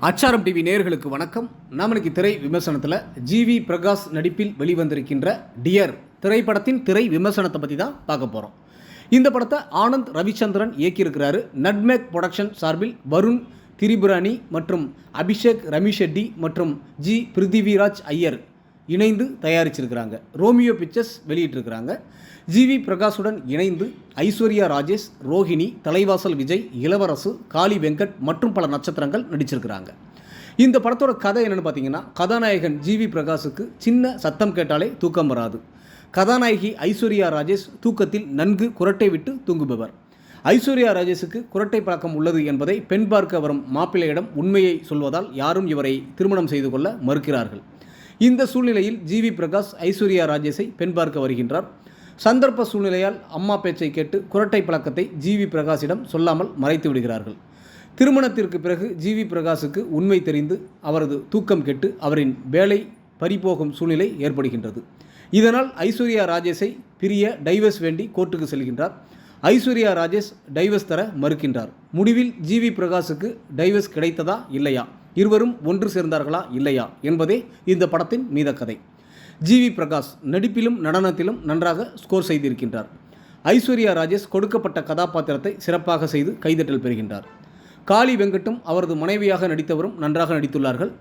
அச்சாரம் டிவி நேயர்களுக்கு வணக்கம். நாம் இன்னைக்கு திரை விமர்சனத்தில் ஜிவி பிரகாஷ் நடிப்பில் வெளிவந்திருக்கின்ற டியர் திரைப்படத்தின் திரை விமர்சனத்தை பற்றி தான் பார்க்க போகிறோம். இந்த படத்தை ஆனந்த் ரவிச்சந்திரன் இயக்கியிருக்கிறாரு. நட்மேக் ப்ரொடக்ஷன் சார்பில் வருண் திரிபுராணி மற்றும் அபிஷேக் ரமிஷெட்டி மற்றும் ஜி பிருத்திவிராஜ் ஐயர் இணைந்து தயாரிச்சிருக்கிறாங்க. ரோமியோ பிக்சர்ஸ் வெளியிட்டிருக்கிறாங்க. ஜிவி பிரகாஷுடன் இணைந்து ஐஸ்வர்யா ராஜேஷ், ரோஹிணி, தலைவாசல் விஜய், இளவரசு, காளி வெங்கட் மற்றும் பல நட்சத்திரங்கள் நடிச்சிருக்கிறாங்க. இந்த படத்தோட கதை என்னென்னு பார்த்தீங்கன்னா, கதாநாயகன் ஜிவி பிரகாஷுக்கு சின்ன சத்தம் கேட்டாலே தூக்கம் வராது. கதாநாயகி ஐஸ்வர்யா ராஜேஷ் தூக்கத்தில் நன்கு குரட்டை விட்டு தூங்குபவர். ஐஸ்வர்யா ராஜேஷுக்கு குரட்டை பழக்கம் உள்ளது என்பதை பெண் பார்க்க வரும் மாப்பிள்ளையிடம் உண்மையை சொல்வதால் யாரும் இவரை திருமணம் செய்து கொள்ள மறுக்கிறார்கள். இந்த சூழ்நிலையில் ஜிவி பிரகாஷ் ஐஸ்வர்யா ராஜேஷை பெண் பார்க்க வருகின்றார். சந்தர்ப்ப சூழ்நிலையால் அம்மா பேச்சை கேட்டு குரட்டை பழக்கத்தை ஜிவி பிரகாஷிடம் சொல்லாமல் மறைத்து விடுகிறார்கள். திருமணத்திற்கு பிறகு ஜிவி பிரகாஷுக்கு உண்மை தெரிந்து அவரது தூக்கம் கெட்டு அவரின் வேலை பறிபோகும் சூழ்நிலை ஏற்படுகின்றது. இதனால் ஐஸ்வர்யா ராஜேஷை பிரிய டைவர்ஸ் வேண்டி கோர்ட்டுக்கு செல்கின்றார். ஐஸ்வர்யா ராஜேஷ் டைவர்ஸ் தர மறுக்கின்றார். முடிவில் ஜிவி பிரகாஷுக்கு டைவர்ஸ் கிடைத்ததா இல்லையா, இருவரும் ஒன்று சேர்ந்தார்களா இல்லையா என்பதே இந்த படத்தின் மீத கதை. ஜிவி பிரகாஷ் நடிப்பிலும் நடனத்திலும் நன்றாக ஸ்கோர் செய்திருக்கின்றார். ஐஸ்வர்யா ராஜேஷ் கொடுக்கப்பட்ட கதாபாத்திரத்தை சிறப்பாக செய்து கைதட்டல் பெறுகின்றார். காளி வெங்கட்டும் அவரது மனைவியாக நடித்தவரும் நன்றாக நடித்துள்ளார்கள்.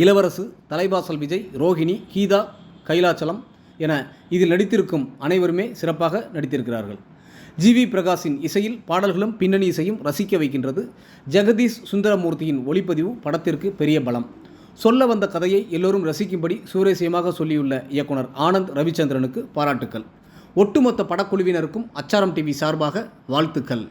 இளவரசு, தலைவாசல் விஜய், ரோஹிணி, கீதா, கைலாச்சலம் என இதில் நடித்திருக்கும் அனைவருமே சிறப்பாக நடித்திருக்கிறார்கள். ஜிவி பிரகாஷின் இசையில் பாடல்களும் பின்னணி இசையும் ரசிக்க வைக்கின்றது. ஜெகதீஷ் சுந்தரமூர்த்தியின் ஒளிப்பதிவு படத்திற்கு பெரிய பலம். சொல்ல வந்த கதையை எல்லோரும் ரசிக்கும்படி சுவாரஸ்யமாக சொல்லியுள்ள இயக்குனர் ஆனந்த் ரவிச்சந்திரனுக்கு பாராட்டுக்கள். ஒட்டுமொத்த படக்குழுவினருக்கும் அச்சாரம் டிவி சார்பாக வாழ்த்துக்கள்.